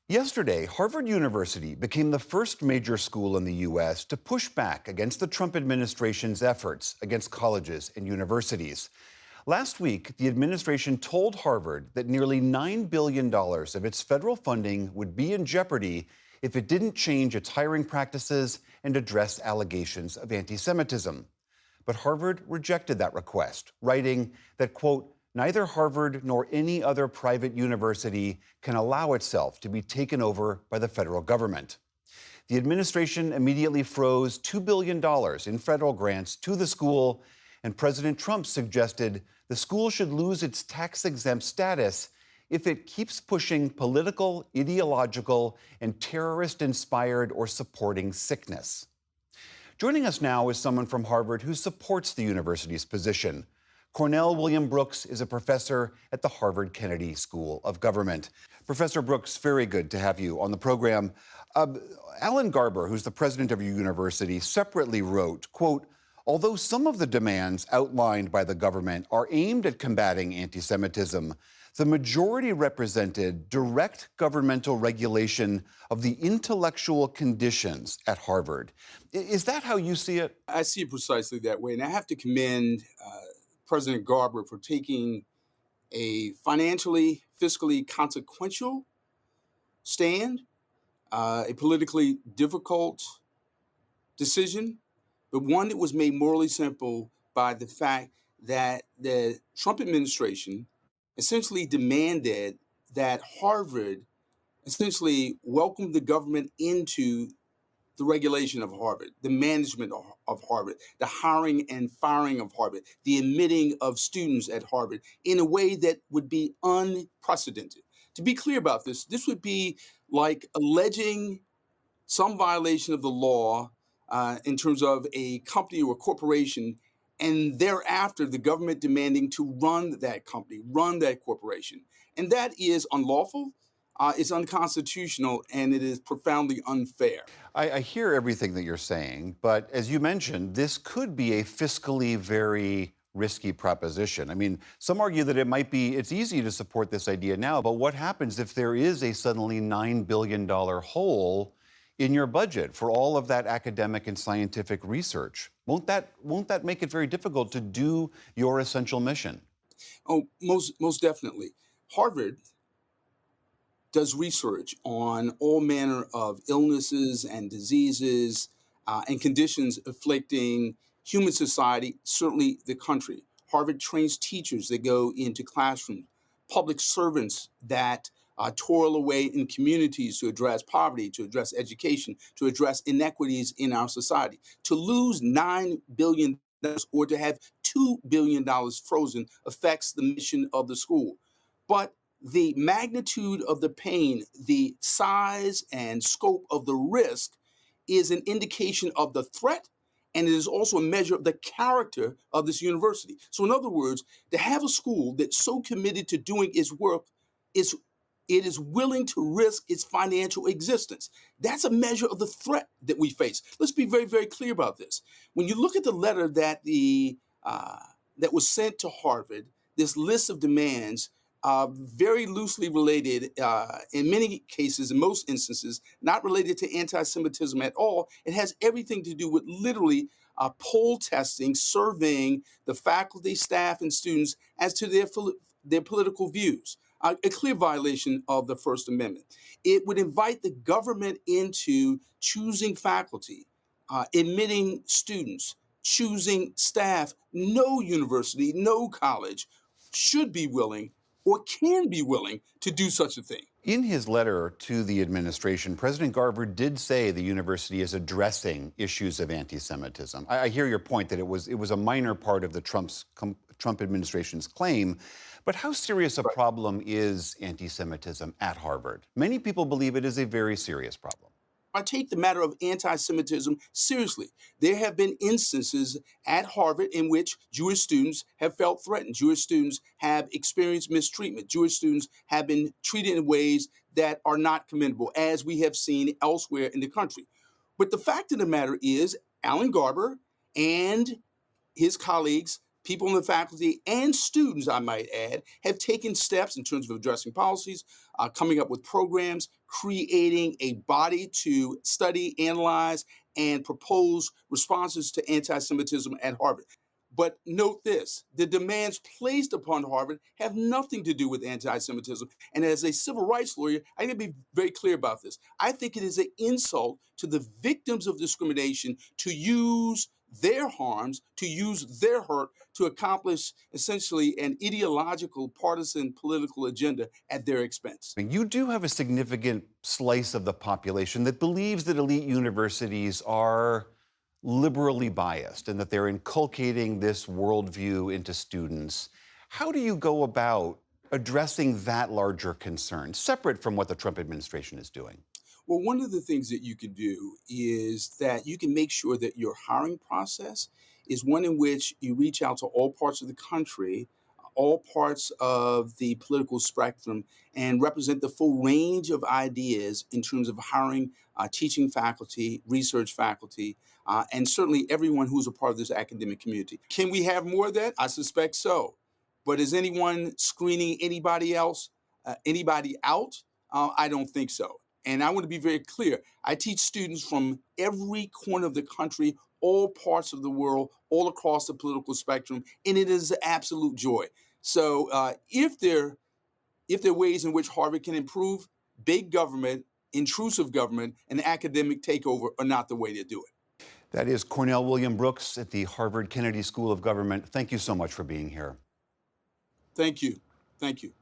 Yesterday, Harvard University became the first major school in the U.S. to push back against the Trump administration's efforts against colleges and universities. Last week, the administration told Harvard that nearly $9 billion of its federal funding would be in jeopardy if it didn't change its hiring practices and address allegations of anti Semitism. But Harvard rejected that request, writing that, quote, neither Harvard nor any other private university can allow itself to be taken over by the federal government. The administration immediately froze $2 billion in federal grants to the school, and President Trump suggested the school should lose its tax-exempt status if it keeps pushing political, ideological, and terrorist-inspired or supporting sickness. Joining us now is someone from Harvard who supports the university's position. Cornell William Brooks is a professor at the Harvard Kennedy School of Government. Professor Brooks, very good to have you on the program. Alan Garber, who's the president of your university, separately wrote, quote, although some of the demands outlined by the government are aimed at combating anti-Semitism, the majority represented direct governmental regulation of the intellectual conditions at Harvard. Is that how you see it? I see it precisely that way. And I have to commend President Garber for taking a financially, fiscally consequential stand, a politically difficult decision, but one that was made morally simple by the fact that the Trump administration essentially demanded that Harvard essentially welcome the government into the regulation of Harvard, the management of Harvard, the hiring and firing of Harvard, the admitting of students at Harvard in a way that would be unprecedented. To be clear about this would be like alleging some violation of the law in terms of a company or a corporation, and thereafter the government demanding to run that company, run that corporation. And that is unlawful, it's unconstitutional, and it is profoundly unfair. I hear everything that you're saying, but as you mentioned, this could be a fiscally very risky proposition. I mean, some argue that it's easy to support this idea now, but what happens if there is a suddenly $9 billion hole in your budget for all of that academic and scientific research? Won't that make it very difficult to do your essential mission? Oh, most definitely. Harvard does research on all manner of illnesses and diseases and conditions afflicting human society, certainly the country. Harvard trains teachers that go into classrooms, public servants that toil away in communities to address poverty, to address education, to address inequities in our society. To lose $9 billion or to have $2 billion frozen affects the mission of the school. But the magnitude of the pain, the size and scope of the risk is an indication of the threat, and it is also a measure of the character of this university. So, in other words, to have a school that's so committed to doing its work, it is willing to risk its financial existence. That's a measure of the threat that we face. Let's be very, very clear about this. When you look at the letter that was sent to Harvard, this list of demands very loosely related, in many cases, in most instances, not related to anti-Semitism at all. It has everything to do with literally poll testing, surveying the faculty, staff, and students as to their political views. A clear violation of the First Amendment. It would invite the government into choosing faculty, admitting students, choosing staff. No university, no college should be willing or can be willing to do such a thing. In his letter to the administration, President Garber did say the university is addressing issues of anti-Semitism. I hear your point that it was a minor part of the Trump administration's claim, but how serious a problem is anti-Semitism at Harvard? Many people believe it is a very serious problem. I take the matter of anti-Semitism seriously. There have been instances at Harvard in which Jewish students have felt threatened. Jewish students have experienced mistreatment. Jewish students have been treated in ways that are not commendable, as we have seen elsewhere in the country. But the fact of the matter is, Alan Garber and his colleagues People in the faculty and students, I might add, have taken steps in terms of addressing policies, coming up with programs, creating a body to study, analyze, and propose responses to anti Semitism at Harvard. But note this, the demands placed upon Harvard have nothing to do with anti Semitism. And as a civil rights lawyer, I need to be very clear about this. I think it is an insult to the victims of discrimination to use their harms, to use their hurt to accomplish essentially an ideological, partisan, political agenda at their expense. You do have a significant slice of the population that believes that elite universities are liberally biased and that they're inculcating this worldview into students. How do you go about addressing that larger concern, separate from what the Trump administration is doing? Well, one of the things that you can do is that you can make sure that your hiring process is one in which you reach out to all parts of the country, all parts of the political spectrum, and represent the full range of ideas in terms of hiring teaching faculty, research faculty, and certainly everyone who's a part of this academic community. Can we have more of that? I suspect so. But is anyone screening anybody else, anybody out? I don't think so. And I want to be very clear. I teach students from every corner of the country, all parts of the world, all across the political spectrum, and it is an absolute joy. So if there are ways in which Harvard can improve, big government, intrusive government, and academic takeover are not the way to do it. That is Cornell William Brooks at the Harvard Kennedy School of Government. Thank you so much for being here. Thank you. Thank you.